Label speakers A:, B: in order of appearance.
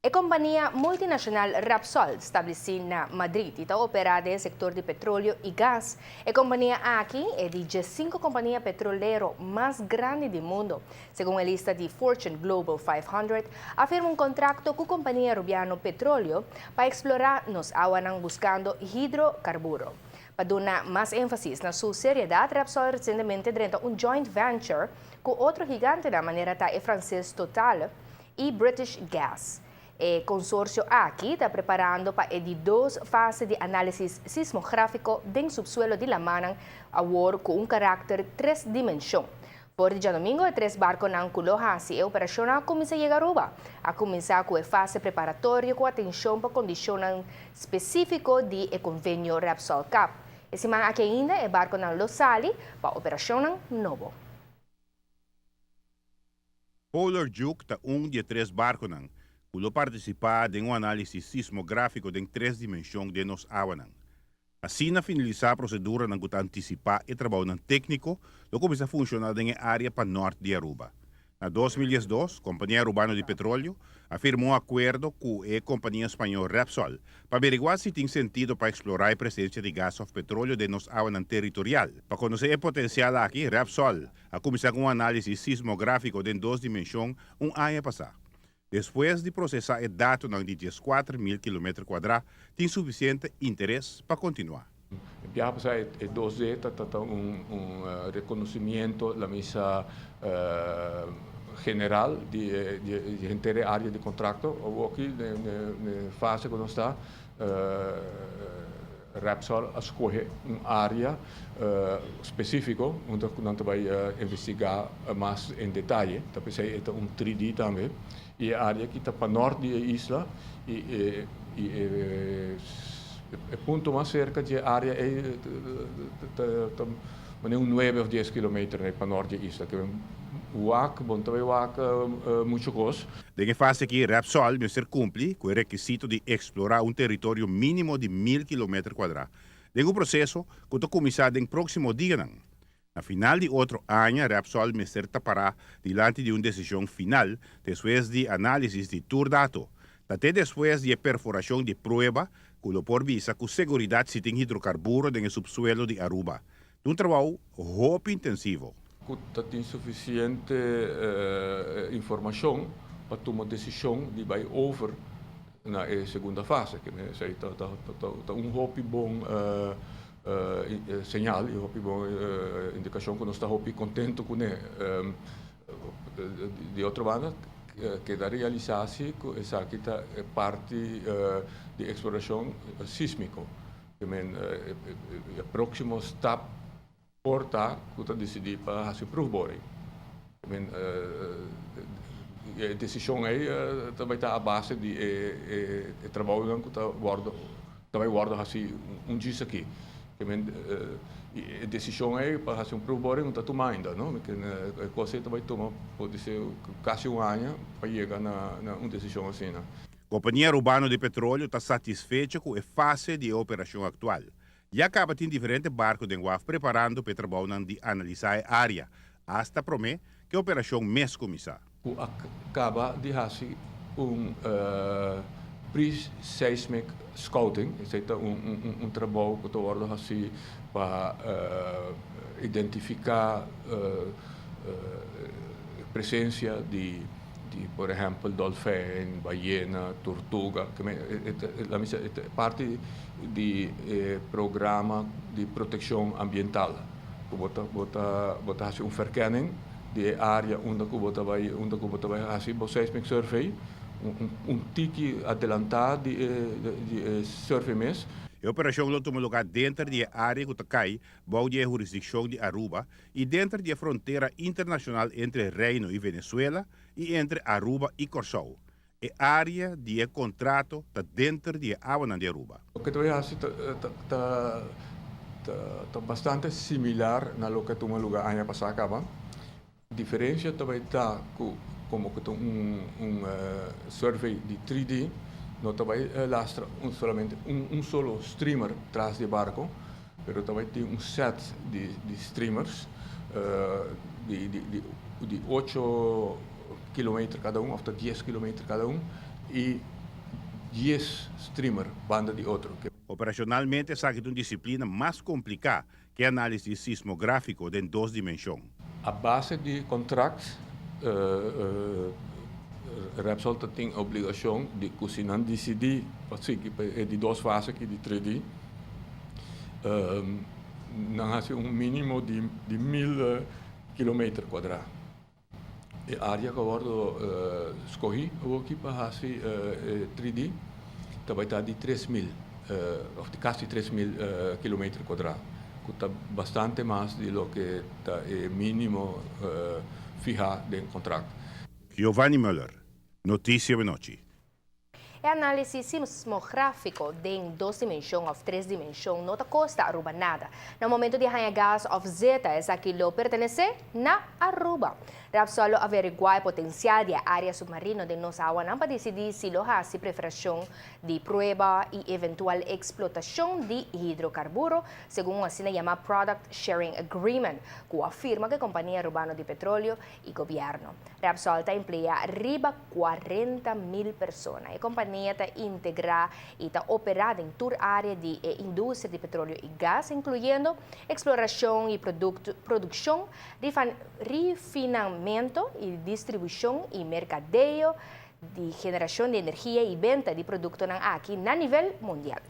A: A companhia multinacional Repsol, estabelecida na Madrid, está operada no setor de petróleo e gás. A companhia aqui é de 5 companhias petroleras mais grandes do mundo. Segundo a lista de Fortune Global 500, afirma um contrato com a companhia rubiano petróleo para explorar nos aguas buscando hidrocarburo. Para dar mais ênfase na sua seriedade, Repsol recentemente durante um joint venture com outro gigante da maneira é francês Total e British Gas. O consórcio aqui está preparando para de 2 fases de análise sismográfico do subsuelo de La Manang, com um caráter 3 dimensões. Por dia domingo, 3 barcos na Culoha e operacional começa a chegar a começar com a fase preparatória com atenção para condições específicas do convênio Repsol Cap. Esse man aqui ainda é barco na Losali para operação novo.
B: Polar Duke está de 3 barcos que participar em análise sismográfico em 3 dimensões de nos awanan. Assim, na finalizar a procedura que antecipar e trabalho técnico, lo começa a funcionar em área para norte de Aruba. Na 2002, a Companhia Urbana de Petróleo afirmou um acordo com a companhia espanhola Repsol para averiguar se tem sentido para explorar a presença de gás ou petróleo de nos awanan territorial. Para conhecer o potencial aqui, Repsol a começar com análise sismográfico em 2 dimensões ano passado. Depois de processar o dado de 14.000 km², tem suficiente interesse para continuar.
C: Já passar é 12 está reconhecimento da mesa general de inteira área de contrato. Ou aqui na fase que nós está, Repsol escolhe uma área específica onde nós vai investigar mais em detalhe. Talvez é 3D também. E a área que está para norte da isla e o ponto mais cerca da área é 9 ou 10 quilômetros para norte da isla. O WAC, também o WAC, muito gosto.
B: Em fase que Repsol deve cumprir com o requisito de explorar um território mínimo de 1.000 km². O processo que está começado no próximo dia. Na final de outro ano, Repsol me tapará diante de uma decisão final depois de análise de todo dados. Até depois de perfuração de prova, que lo por visa com segurança se tem hidrocarburo no subsuelo de Aruba. Um trabalho muito intensivo.
C: Tem suficiente informação para tomar decisão de vai over na segunda fase. Que é hobby bom sinal e hobby bom indicação que nós estamos contentes com ele. De outra banda, que da realizar-se essa aqui é parte de exploração sísmica. Que o próximo step porta que está decidido para se provar. A decisão aí também está à base de trabalho que também guarda assim dia aqui. A decisão aí para fazer provar não está tomando ainda, não? Porque a coisa também toma pode ser quase ano para chegar na uma decisão assim, não?
B: A Companhia Urbana de Petróleo está satisfeita com a fase de operação atual. Já acaba tem diferentes barcos de Guaf preparando para trabalhar de analisar a área, hasta promete que a operação mês começar.
C: Acaba de fazer pre-seismic scouting, é um trabalho que está ordem assim para identificar a presença de por exemplo, dolfin, baleia, tortuga, que é parte do programa de proteção ambiental. Bota um verkenning de área onde você vai fazer o seismic survey, tique adelantado de survey mês.
B: A operação não toma lugar dentro da área que cai, a jurisdição de Aruba e dentro da fronteira internacional entre Reino e Venezuela e entre Aruba e Corsou. A área de contrato está dentro da água de Aruba.
C: O que está bastante similar na lo que toma lugar ano passado. A diferença também está como que survey de 3D. Não também lastra somente solo streamer atrás do barco, mas também tem set de streamers de 8 km cada um, ou 10 km cada um, e 10 streamer, banda de outro.
B: Operacionalmente, essa é uma disciplina mais complicada que a análise sismográfico em 2 dimensões.
C: A base de contrato, Repsol tem a obrigação de cozinhar decidir, de 2 fases aqui de 3D. Não há mínimo de 1.000 km quadrados. A área que eu escolhi aqui para fazer 3D vai estar de 3.000, de quase 3.000 km quadrados. Está bastante mais do que é mínimo fijar no contrato.
B: Giovanni Müller, Notícia Benoci.
A: A análise sismográfico de 2 dimensões ou 3 dimensões nota costa Aruba nada. No momento de arranhar gás of zeta, essa aquilo pertence na Aruba. Repsol averiguar o potencial de área submarina de nossa água para decidir se lo hace preparação de prueba e eventual explotação de hidrocarburo, segundo assim chama Product Sharing Agreement, que afirma que a Companhia Arubana de Petróleo e Governo. Repsol emplea riba 40.000 pessoas. A companhia está integrada e está operada em toda a área de indústria de petróleo e gás, incluindo exploração e produção, refinamento e distribuição e mercadeio de geração de energia e venda de produtos aqui a nível mundial.